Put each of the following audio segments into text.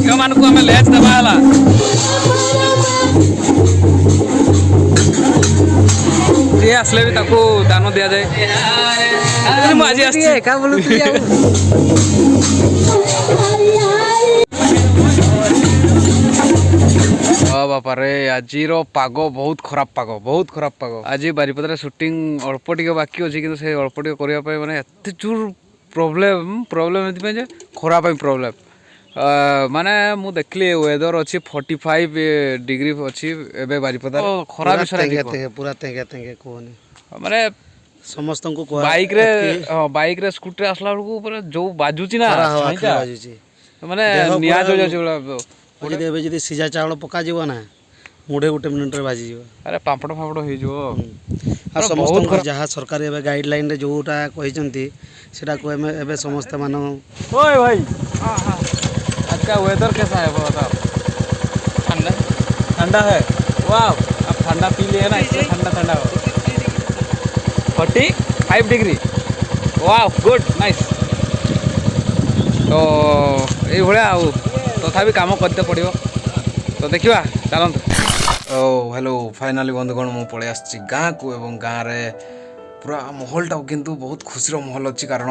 झील मान को लेज देवा जी आसले भी ताको दान दि जाए मुझे एका बोलुଥିଲି ଆଉ बापा रे आज पाग बहुत खराब पाग आज बारिपदार शूटिंग अल्प टे बाकी अच्छी कि से अल्प टे करने माने एत जोर प्रोब्लेम ये खराब प्रोब्लेम माने मु देखली वेदर अच्छी 45 डिग्री अच्छी एबे बारिपदार खराब विषय पूरा तेंगे तेंगे कोनी माने समस्त को बाइक रे स्कूटर आसला बेलू जो बाजुची ना माने निया जो ओडी देबे जदी सिजा चावल पका जीव ना मुढे गोटे मिनिट रे बाजी जीव अरे पापड़ फापड़ हो जो आ समस्त को जहाँ सरकार एबे गाइडलाइन रे जोटा कहिसंती सेटा को एबे समस्त मान ओए भाई हां हां आज का वेदर कैसा है बताओ ठंडा ठंडा है वाह अब ठंडा पी लिए ना इसलिए ठंडा ठंडा 45 डिग्री वाह गुड नाइस तो ये भाया तथापि काम करते पड़ो तो देखा चलते ओ हेलो फाइनाली बंधुगण मु पलि आसी गाँ को एवं गाँव में पूरा माहौलटा किंतु बहुत खुशी माहौल अच्छी कारण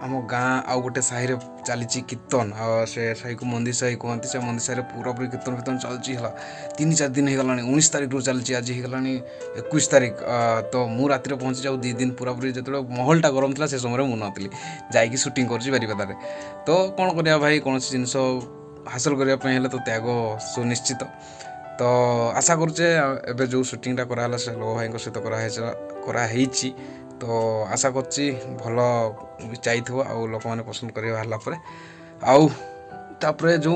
आम गाँ आउ गोटे साहि चली कीर्तन से साही को मंदिर साही कहते से मंदिर साहि पूरा पूरी कीर्तन फीर्तन चलती 3-4 दिन हो गला 19 तारीख रू चलती आज होगा 21 तारीख तो मु राति पहुँची जाऊ 2 दिन पूरा पूरी जो माहौलटा गरम था से समय मुझे नथी जाकि सुटिंग कर बारिपदार तो कौन करा भाई कौन जिनस हासिल करने तो त्याग सुनिश्चित तो आशा करुचे एबे जो शूटिंगटा कराला से लोक भाई सहित कराई तो आशा करची भल चाहिए आ लोक मैंने पसंद कर बाहर आउ तापर जो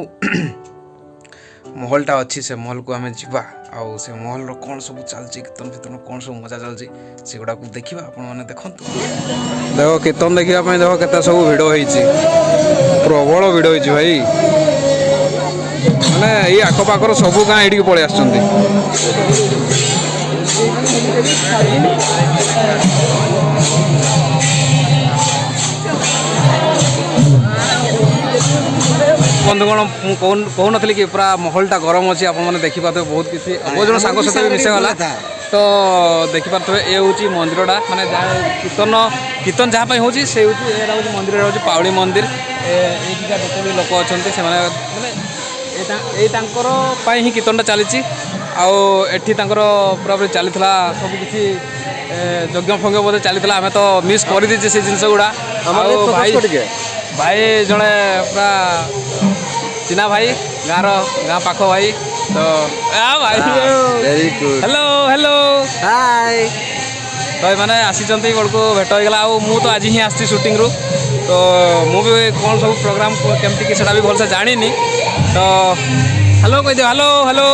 महलटा अच्छी से महल को आम जा आउ से महल कौन सब चलती कीर्तन फीर्तन कौन सब मजा चलती से गुड़ा देखा आपने देखो देख कीर्तन देखापी देख के सब भिड़ हो प्रबल भिड़ हो भाई मैंने ये आखपाखर सबू गाँ ये पलि आस बंधुगण कहून कि पूरा माहौलटा गरम अच्छी आपने देखिपे बहुत किसी बहुत जन सांग सहित भी मिसेगला तो देखिपे ये हूँ मंदिरटा माने कीर्तन कीर्तन जहाँ हो मंदिर हूँ पाउली मंदिर ये भी लोक अच्छा से माने ही कीर्तनटा चली आठी पूरा पूरी चली सब किसी यज्ञ फज्ञ बोधे चली आम तो मिस कर दीचे से जिनस गुड़ा भाई जड़े पूरा चिना भाई गाँ पाख भाई तो भाई हेलो हेलो हाय तो मैंने आसी को भेट होगा मु तो आज ही आसी शूटिंग रू तो मुझे कौन सब प्रोग्राम केमती कि भी भलसे जानी तो हेलो कह दियो हेलो हेलो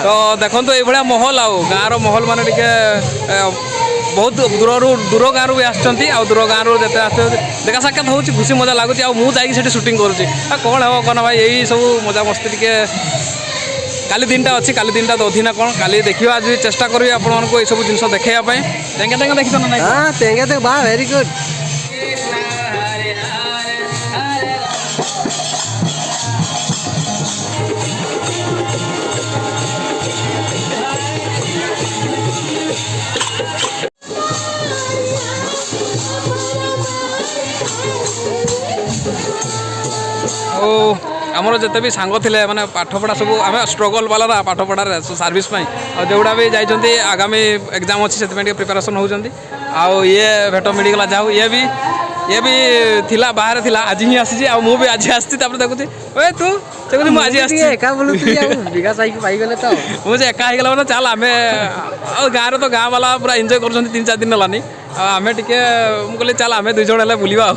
तो देखो तो ये माहौल गाँव माहौल माने बहुत दूर गाँव भी आसुँच दूर गाँव जिते आस देखा साक्षात हो खुशी मजा लगुच मुझे शूटिंग करुँच कौन हे कौन भाई यही सब मजा मस्ती टे काली दिनटा अच्छी काली दिनटा दधी ना कौन काली देखा आज चेष्टा करी आपको ये सब जिन देखापी टेंगा टेंगा देखी तो ना टेंगा देख बा वेरी गुड आमर जिते भी सांग थे मैंने पाठपढ़ा सब आम स्ट्रगल वाला ना पाठपढ़ार सर्विस जोड़ा भी जाइए आगामी एग्जाम अच्छी से प्रिपेरेसन होती ये भेट मिलगला जाऊ ये भी थिला बाहर थिला आज ही आसी मु भी आज आसी देखुची ए तू से मुझे आज एका बोलुଥିଲି ଆଉ ବିକା ସାଇକି ପାଇଗଲେ ତ मुझे एका हो गला चल आम गाँव तो गाँ वाला पूरा एंजॉय कर 3-4 दिन है आम टे कहली चल आम 2 जन बुलवा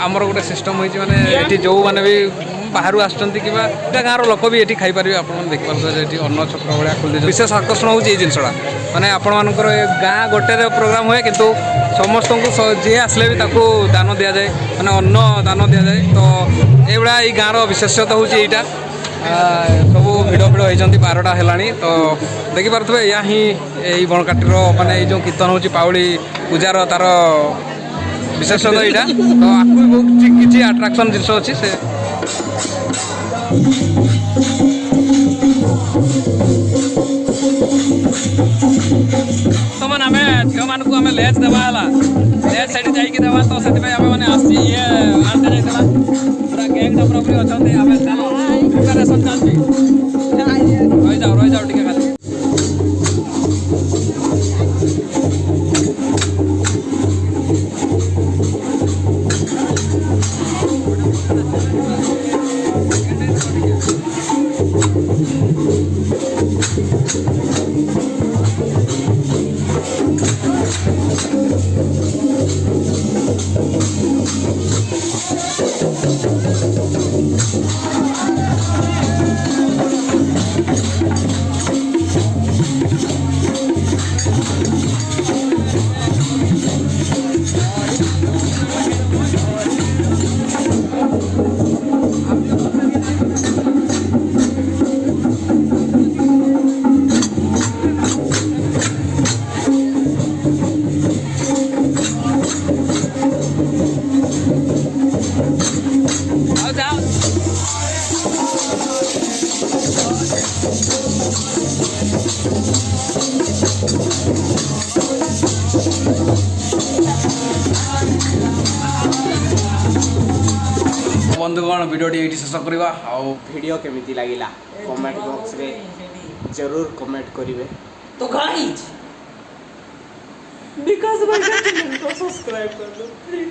आमर गोटे सिस्टम होती माने जो माने भी बाहर आसुँच कि गाँव लोक भी ये खाईपारे आप देखिए ये अन्न छत्र भाया खोल विशेष आकर्षण हो जिनसा माने आपण मानकर गाँ गोटे प्रोग्राम हुए किंतु समस्त को जी आसले भी ताकू दान दि जाए माने अन्न दान दि जाए तो ये ये गाँव विशेषता हूँ यहाँ सब भिड़ भिड़ होती 12टा है तो देखिपे या ही यही बणकाटीर माने जो कीर्तन हो पाउली पूजार तार विशेषता यहाँ तो आपको भी बहुत किसी आट्राक्शन जिनस अच्छी से तो मैंने आम झील मानक आम लेज देवा लेज साइड जादेवा तो से मैंने ये आनते जाता पूरा गैंग पूरा अच्छा चलो प्रिपेरेसन चलती रही जाओ टे खाली बंधुगण वीडियो ये शेष करवा वीडियो केमिति लागिला कमेंट बॉक्स रे जरूर कमेंट करिवे तो गाइस विकास भाई का चैनल को सब्सक्राइब कर दो प्लीज।